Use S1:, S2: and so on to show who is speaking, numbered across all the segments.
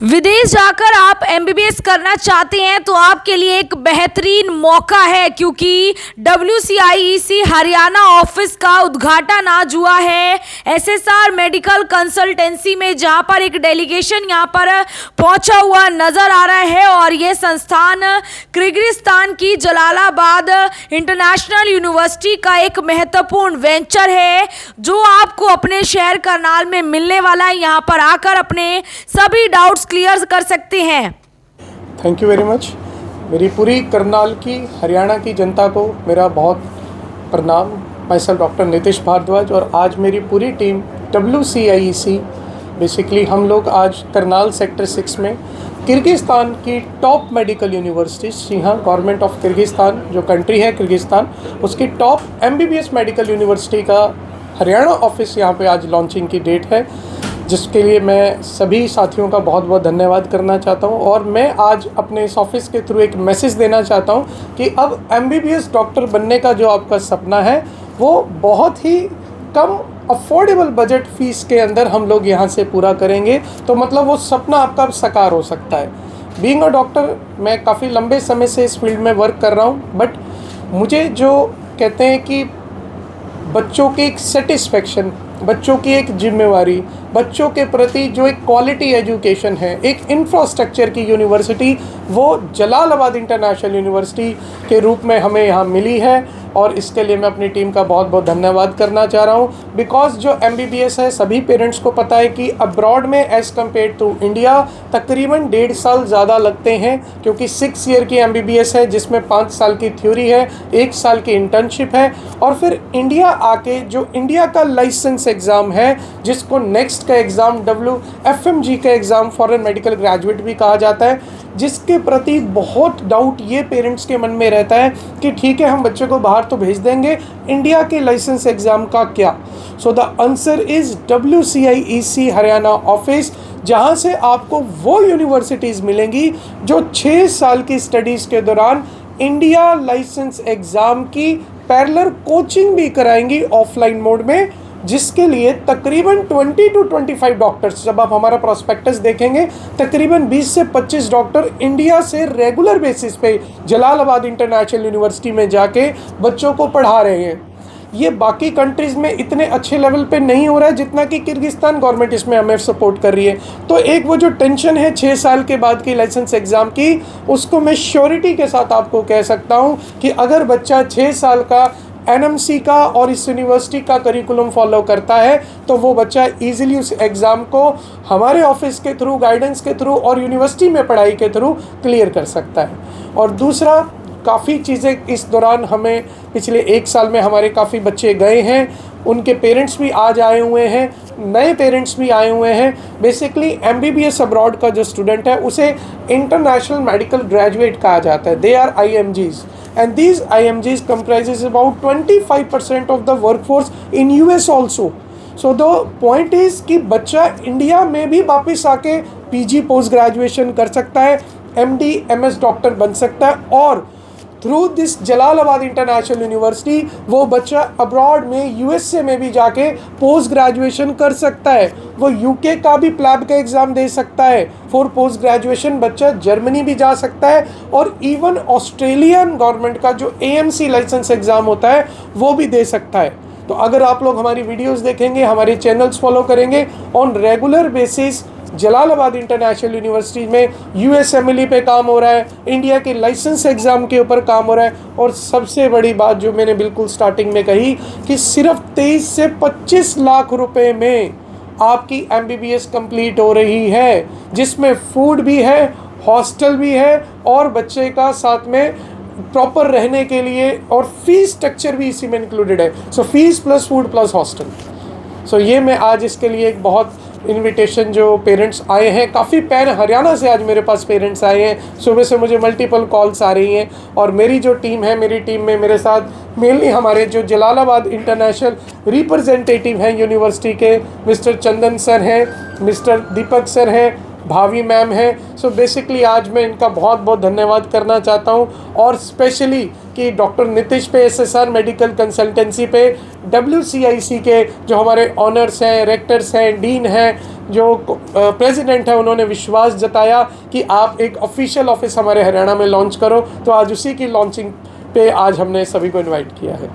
S1: विदेश जाकर आप एमबीबीएस करना चाहते हैं तो आपके लिए एक बेहतरीन मौका है, क्योंकि WCIEC हरियाणा ऑफिस का उद्घाटन आज हुआ है एसएसआर मेडिकल कंसल्टेंसी में, जहां पर एक डेलीगेशन यहां पर पहुंचा हुआ नजर आ रहा है। और ये संस्थान किर्गिस्तान की जलालाबाद इंटरनेशनल यूनिवर्सिटी का एक महत्वपूर्ण वेंचर है जो आपको अपने शहर करनाल में मिलने वाला है। यहाँ पर आकर अपने सभी डाउट्स क्लियर कर सकते हैं।
S2: Thank you very much. मेरी पूरी करनाल की हरियाणा की जनता को मेरा बहुत प्रणाम। मैं सेल्फ डॉक्टर नितिश भारद्वाज और आज मेरी पूरी टीम WCIEC बेसिकली हम लोग आज करनाल सेक्टर 6 में किर्गिस्तान की टॉप मेडिकल यूनिवर्सिटीज़, यहाँ गवर्नमेंट ऑफ किर्गिस्तान जो कंट्री है किर्गिस्तान, उसकी टॉप MBBS मेडिकल यूनिवर्सिटी का हरियाणा ऑफिस यहाँ पे आज लॉन्चिंग की डेट है, जिसके लिए मैं सभी साथियों का बहुत बहुत धन्यवाद करना चाहता हूं। और मैं आज अपने इस ऑफिस के थ्रू एक मैसेज देना चाहता हूं कि अब MBBS डॉक्टर बनने का जो आपका सपना है वो बहुत ही कम अफोर्डेबल बजट फीस के अंदर हम लोग यहां से पूरा करेंगे, तो मतलब वो सपना आपका साकार हो सकता है। बीइंग अ डॉक्टर मैं काफ़ी लंबे समय से इस फील्ड में वर्क कर रहा हूँ, बट मुझे जो कहते हैं कि बच्चों की एक सेटिस्फेक्शन, बच्चों की एक जिम्मेवारी, बच्चों के प्रति जो एक क्वालिटी एजुकेशन है, एक इंफ्रास्ट्रक्चर की यूनिवर्सिटी, वो जलालाबाद इंटरनेशनल यूनिवर्सिटी के रूप में हमें यहाँ मिली है। और इसके लिए मैं अपनी टीम का बहुत बहुत धन्यवाद करना चाह रहा हूँ। बिकॉज जो MBBS है सभी पेरेंट्स को पता है कि अब्रॉड में एज़ कम्पेयर टू इंडिया तकरीबन 1.5 साल ज़्यादा लगते हैं, क्योंकि 6 ईयर की MBBS है जिसमें 5 साल की थ्योरी है, 1 साल की इंटर्नशिप है, और फिर इंडिया आके जो इंडिया का लाइसेंस एग्ज़ाम है जिसको नेक्स्ट का एग्ज़ाम WFMG का एग्ज़ाम फॉरेन मेडिकल ग्रेजुएट भी कहा जाता है, जिसके प्रति बहुत डाउट ये पेरेंट्स के मन में रहता है कि ठीक है हम बच्चे को बाहर तो भेज देंगे, इंडिया के लाइसेंस एग्ज़ाम का क्या। So the answer is WCIEC Haryana office, जहाँ से आपको वो यूनिवर्सिटीज़ मिलेंगी जो 6 साल की स्टडीज़ के दौरान इंडिया लाइसेंस एग्ज़ाम की पैरेलल कोचिंग भी कराएंगी ऑफलाइन मोड में, जिसके लिए तकरीबन 20 to 25 डॉक्टर्स, जब आप हमारा प्रोस्पेक्टस देखेंगे तकरीबन 20 से 25 डॉक्टर इंडिया से रेगुलर बेसिस पे जलालाबाद इंटरनेशनल यूनिवर्सिटी में जाके बच्चों को पढ़ा रहे हैं। ये बाकी कंट्रीज़ में इतने अच्छे लेवल पे नहीं हो रहा है जितना कि किर्गिस्तान गवर्नमेंट इसमें हमें सपोर्ट कर रही है। तो एक वो जो टेंशन है 6 साल के बाद की लाइसेंस एग्ज़ाम की, उसको मैं श्योरिटी के साथ आपको कह सकता हूँ कि अगर बच्चा 6 साल का NMC का और इस यूनिवर्सिटी का करिकुलम फॉलो करता है तो वो बच्चा इजीली उस एग्ज़ाम को हमारे ऑफिस के थ्रू, गाइडेंस के थ्रू और यूनिवर्सिटी में पढ़ाई के थ्रू क्लियर कर सकता है। और दूसरा, काफ़ी चीज़ें इस दौरान हमें पिछले 1 साल में हमारे काफ़ी बच्चे गए हैं, उनके पेरेंट्स भी आज आए हुए हैं, नए पेरेंट्स भी आए हुए हैं। बेसिकली MBBS अब्रॉड का जो स्टूडेंट है उसे इंटरनेशनल मेडिकल ग्रेजुएट कहा जाता है। They are IMGs and these IMGs comprises about 25% of the workforce in US also. So the point is कि बच्चा इंडिया में भी वापस आके PG पोस्ट ग्रेजुएशन कर सकता है, MD MS डॉक्टर बन सकता है, और through this Jalalabad international university वो बच्चा अब्रॉड में USA में भी जाके पोस्ट ग्रेजुएशन कर सकता है। वो UK का भी प्लैब का एग्ज़ाम दे सकता है। फॉर पोस्ट ग्रेजुएशन बच्चा जर्मनी भी जा सकता है, और इवन ऑस्ट्रेलियन गवर्नमेंट का जो AMC लाइसेंस एग्ज़ाम होता है वो भी दे सकता है। तो अगर आप लोग हमारी वीडियोज़ देखेंगे, हमारे चैनल्स फॉलो करेंगे, on regular basis Jalalabad international university में USMLE पे काम हो रहा है, इंडिया के लाइसेंस एग्ज़ाम के ऊपर काम हो रहा है, और सबसे बड़ी बात जो मैंने बिल्कुल स्टार्टिंग में कही कि सिर्फ 23 से 25 लाख रुपए में आपकी MBBS कंप्लीट हो रही है, जिसमें फूड भी है, हॉस्टल भी है, और बच्चे का साथ में प्रॉपर रहने के लिए, और फीस स्ट्रक्चर भी इसी में इंक्लूडेड है। So fees plus food plus hostel. So ये मैं आज इसके लिए एक बहुत इनविटेशन, जो पेरेंट्स आए हैं, काफ़ी हरियाणा से आज मेरे पास पेरेंट्स आए हैं, सुबह से मुझे मल्टीपल कॉल्स आ रही हैं। और मेरी जो टीम है, मेरी टीम में मेरे साथ मेनली हमारे जो जलालाबाद इंटरनेशनल रिप्रेजेंटेटिव हैं यूनिवर्सिटी के, मिस्टर चंदन सर हैं, मिस्टर दीपक सर हैं, भावी मैम है। सो बेसिकली आज मैं इनका बहुत बहुत धन्यवाद करना चाहता हूँ, और स्पेशली कि डॉक्टर नितिश पे, SSR मेडिकल कंसल्टेंसी पे, WCIEC के जो हमारे ऑनर्स हैं, रेक्टर्स हैं, डीन हैं, जो प्रेसिडेंट है उन्होंने विश्वास जताया कि आप एक ऑफिशियल ऑफिस हमारे हरियाणा में लॉन्च करो, तो आज उसी की लॉन्चिंग पे आज हमने सभी को इनवाइट किया है।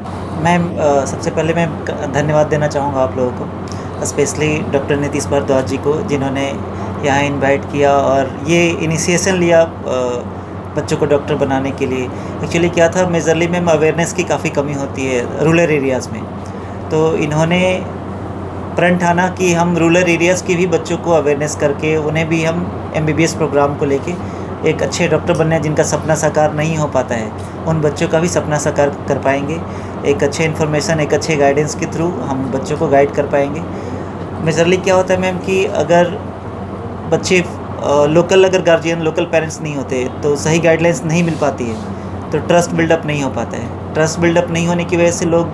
S3: मैम, सबसे पहले मैं धन्यवाद देना चाहूँगा आप लोगों को, स्पेशली डॉक्टर नीतीश भारद्वाज जी को, जिन्होंने यहाँ इनवाइट किया और ये इनिशिएशन लिया बच्चों को डॉक्टर बनाने के लिए। एक्चुअली क्या था, मेजरली मैम अवेयरनेस की काफ़ी कमी होती है रूरल एरियाज़ में, तो इन्होंने प्रण ठाना कि हम रूरल एरियाज़ की भी बच्चों को अवेयरनेस करके उन्हें भी हम MBBS प्रोग्राम को लेके एक अच्छे डॉक्टर बनने, जिनका सपना साकार नहीं हो पाता है, उन बच्चों का भी सपना साकार कर पाएंगे। एक अच्छे इन्फॉर्मेशन, एक अच्छे गाइडेंस के थ्रू हम बच्चों को गाइड कर पाएंगे। मेजरली क्या होता है मैम कि अगर बच्चे लोकल अगर गार्जियन, लोकल पेरेंट्स नहीं होते तो सही गाइडलाइंस नहीं मिल पाती है, तो ट्रस्ट बिल्डअप नहीं हो पाता है। ट्रस्ट बिल्डअप नहीं होने की वजह से लोग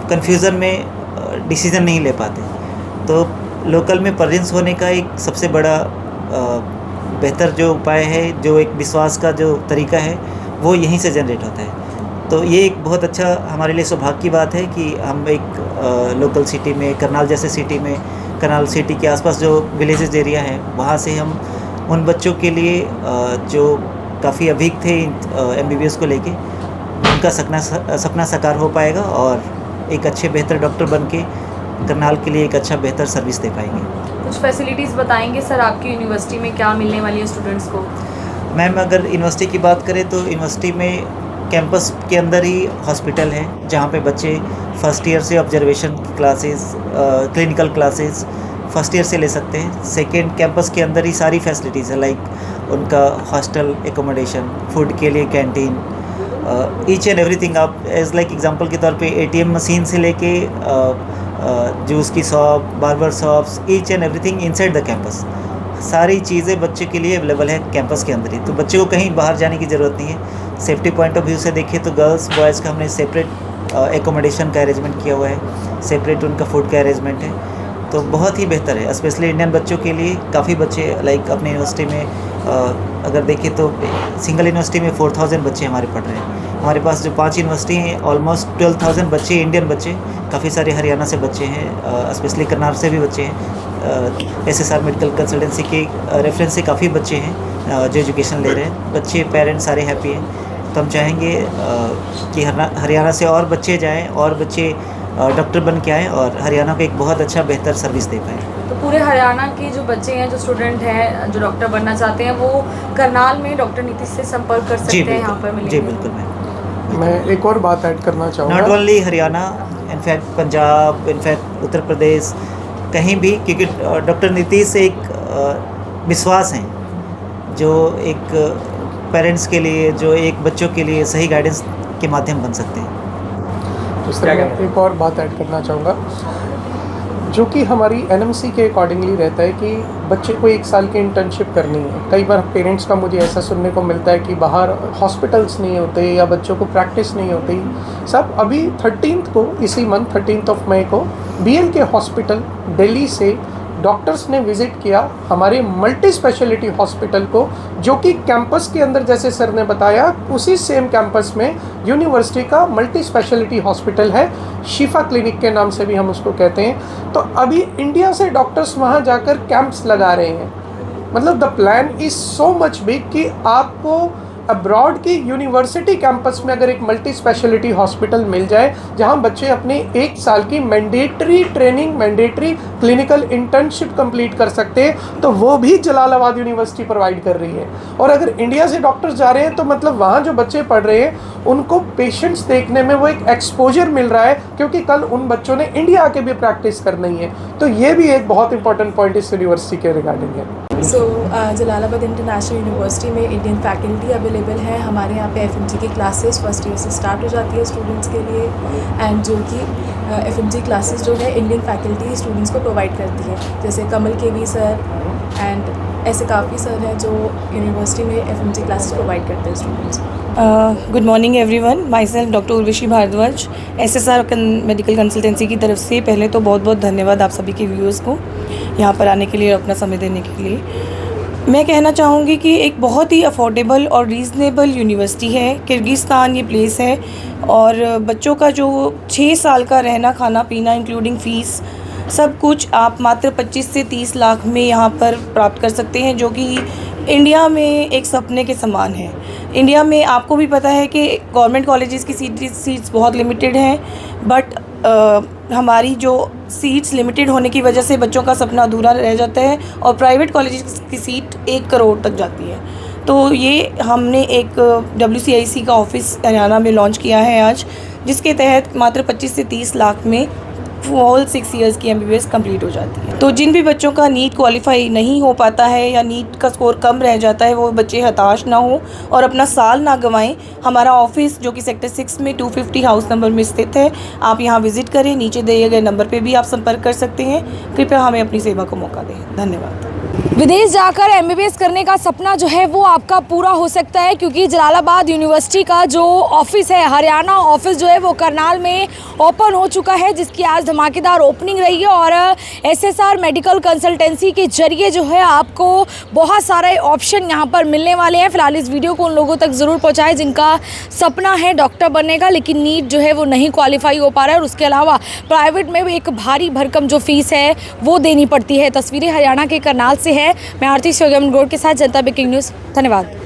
S3: कन्फ्यूज़न में डिसीज़न नहीं ले पाते। तो लोकल में प्रेजेंस होने का एक सबसे बड़ा बेहतर जो उपाय है, जो एक विश्वास का जो तरीका है, वो यहीं से जनरेट होता है। तो ये एक बहुत अच्छा हमारे लिए सौभाग्य की बात है कि हम एक लोकल सिटी में, करनाल जैसे सिटी में, करनाल सिटी के आसपास जो विलेजेस एरिया है, वहाँ से हम उन बच्चों के लिए जो काफ़ी अभीक थे MBBS को लेके, उनका सपना साकार हो पाएगा और एक अच्छे बेहतर डॉक्टर बन के करनाल के लिए एक अच्छा बेहतर सर्विस दे पाएंगे।
S1: कुछ फैसिलिटीज़ बताएंगे सर, आपकी यूनिवर्सिटी में क्या मिलने वाली है स्टूडेंट्स को?
S3: मैम, अगर यूनिवर्सिटी की बात करें तो यूनिवर्सिटी में कैंपस के अंदर ही हॉस्पिटल है, जहाँ पे बच्चे फर्स्ट ईयर से observation classes, clinical classes first year से ले सकते हैं। सेकेंड, कैंपस के अंदर ही सारी फैसिलिटीज़ है, लाइक उनका हॉस्टल एकोमोडेशन, फूड के लिए कैंटीन, ईच एंड एवरीथिंग। आप एज लाइक एग्जांपल के तौर पे ATM मशीन से लेके जूस की shop, barber shops, each and everything inside the campus, सारी चीज़ें बच्चे के लिए अवेलेबल है कैंपस के अंदर ही। तो बच्चे को कहीं बाहर जाने की ज़रूरत नहीं है। सेफ्टी पॉइंट ऑफ व्यू से देखें तो गर्ल्स बॉयज़ का हमने सेपरेट एकोमोडेशन का अरेंजमेंट किया हुआ है, सेपरेट उनका फूड का अरेंजमेंट है, तो बहुत ही बेहतर है। स्पेशली इंडियन बच्चों के लिए काफ़ी बच्चे, लाइक अपने यूनिवर्सिटी में अगर देखें तो सिंगल यूनिवर्सिटी में 4000 बच्चे हमारे पढ़ रहे हैं। हमारे पास जो 5 यूनिवर्सिटी हैं, ऑलमोस्ट 12000 बच्चे, इंडियन बच्चे, काफ़ी सारे हरियाणा से बच्चे हैं, स्पेशली करनाल से भी बच्चे हैं। SSR मेडिकल कंसल्टेंसी के रेफरेंस से काफ़ी बच्चे हैं जो एजुकेशन ले रहे हैं। बच्चे, पेरेंट्स सारे हैप्पी हैं। तो हम चाहेंगे कि हरियाणा से और बच्चे जाएं और बच्चे डॉक्टर बन के आएँ और हरियाणा को एक बहुत अच्छा बेहतर सर्विस दे पाएँ।
S1: तो पूरे हरियाणा के जो बच्चे हैं, जो स्टूडेंट हैं, जो डॉक्टर बनना चाहते हैं, वो करनाल में डॉक्टर नीतीश से संपर्क कर सकते हैं, यहाँ पर मिलेंगे।
S3: जी बिल्कुल मैम।
S2: मैं एक और बात ऐड करना चाहूँगा।
S3: Not only Haryana, in fact Punjab, in fact Uttar Pradesh, कहीं भी, क्योंकि डॉक्टर नीतीश एक विश्वास हैं जो एक पेरेंट्स के लिए, जो एक बच्चों के लिए सही गाइडेंस के माध्यम बन सकते हैं।
S2: तो सर, मैं एक और बात ऐड करना चाहूँगा, जो कि हमारी NMC के अकॉर्डिंगली रहता है कि बच्चे को 1 साल की इंटर्नशिप करनी है। कई बार पेरेंट्स का मुझे ऐसा सुनने को मिलता है कि बाहर हॉस्पिटल्स नहीं होते या बच्चों को प्रैक्टिस नहीं होती। सब अभी 13th को, इसी मंथ 13th ऑफ मई को BL के हॉस्पिटल दिल्ली से डॉक्टर्स ने विज़िट किया हमारे मल्टी स्पेशलिटी हॉस्पिटल को, जो कि कैंपस के अंदर, जैसे सर ने बताया, उसी सेम कैंपस में यूनिवर्सिटी का मल्टी स्पेशलिटी हॉस्पिटल है, शिफा क्लिनिक के नाम से भी हम उसको कहते हैं। तो अभी इंडिया से डॉक्टर्स वहाँ जाकर कैंप्स लगा रहे हैं। मतलब the plan is so much big कि आपको अब्रॉड की यूनिवर्सिटी कैंपस में अगर एक मल्टी स्पेशलिटी हॉस्पिटल मिल जाए, जहां बच्चे अपनी 1 साल की mandatory training, mandatory clinical internship complete कर सकते हैं, तो वो भी जलालाबाद यूनिवर्सिटी प्रोवाइड कर रही है। और अगर इंडिया से डॉक्टर्स जा रहे हैं तो मतलब वहाँ जो बच्चे पढ़ रहे हैं उनको पेशेंट्स देखने में वो एक एक्सपोजर मिल रहा है, क्योंकि कल उन बच्चों ने इंडिया आके भी प्रैक्टिस करनी है। तो ये भी एक बहुत इंपॉर्टेंट पॉइंट इस यूनिवर्सिटी के रिगार्डिंग है।
S4: जलालाबाद इंटरनेशनल यूनिवर्सिटी में इंडियन फैकल्टी अवेलेबल है। हमारे यहाँ पे FMG की क्लासेस फर्स्ट ईयर से स्टार्ट हो जाती है स्टूडेंट्स के लिए, एंड जो कि FMG क्लासेस जो है इंडियन फैकल्टी स्टूडेंट्स को प्रोवाइड करती है, जैसे कमल KV सर एंड ऐसे काफ़ी सर हैं जो यूनिवर्सिटी में FMG क्लासेस प्रोवाइड करते हैं students.
S5: Good morning everyone, myself doctor Urvashi Bhardwaj, SSR medical consultancy की तरफ से पहले तो बहुत बहुत धन्यवाद आप सभी के व्यूअर्स को यहाँ पर आने के लिए, अपना समय देने के लिए। मैं कहना चाहूँगी कि एक बहुत ही अफोर्डेबल और रीज़नेबल यूनिवर्सिटी है। किर्गिस्तान ये प्लेस है और बच्चों का जो 6 साल का रहना खाना पीना इंक्लूडिंग फ़ीस सब कुछ आप मात्र 25 से 30 लाख में यहाँ पर प्राप्त कर सकते हैं, जो कि इंडिया में एक सपने के समान है। इंडिया में आपको भी पता है कि गवर्नमेंट कॉलेजेस की सीट्स बहुत लिमिटेड हैं, बट हमारी जो सीट्स लिमिटेड होने की वजह से बच्चों का सपना अधूरा रह जाता है और प्राइवेट कॉलेजेस की सीट 1 करोड़ तक जाती है। तो ये हमने एक WCIC का ऑफिस हरियाणा में लॉन्च किया है आज, जिसके तहत मात्र 25 से 30 लाख में होल 6 इयर्स की MBBS कंप्लीट हो जाती है। तो जिन भी बच्चों का नीट क्वालिफाई नहीं हो पाता है या नीट का स्कोर कम रह जाता है, वो बच्चे हताश ना हो और अपना साल ना गंवाएं। हमारा ऑफिस जो कि सेक्टर 6 में 250 हाउस नंबर में स्थित है, आप यहाँ विजिट करें। नीचे दिए गए नंबर पे भी आप संपर्क कर सकते हैं। कृपया हमें अपनी सेवा को मौका दें। धन्यवाद।
S1: विदेश जाकर MBBS करने का सपना जो है वो आपका पूरा हो सकता है, क्योंकि जलालाबाद यूनिवर्सिटी का जो ऑफिस है, हरियाणा ऑफिस जो है वो करनाल में ओपन हो चुका है, जिसकी आज धमाकेदार ओपनिंग रही है। और SSR मेडिकल कंसल्टेंसी के जरिए जो है आपको बहुत सारे ऑप्शन यहाँ पर मिलने वाले हैं। फिलहाल इस वीडियो को उन लोगों तक ज़रूर पहुँचाएं जिनका सपना है डॉक्टर बनने का, लेकिन नीट जो है वो नहीं क्वालिफाई हो पा रहा है और उसके अलावा प्राइवेट में भी एक भारी भरकम जो फीस है वो देनी पड़ती है। तस्वीरें हरियाणा के करनाल से है। मैं आरती गौड़ के साथ जनता ब्रेकिंग न्यूज़। धन्यवाद।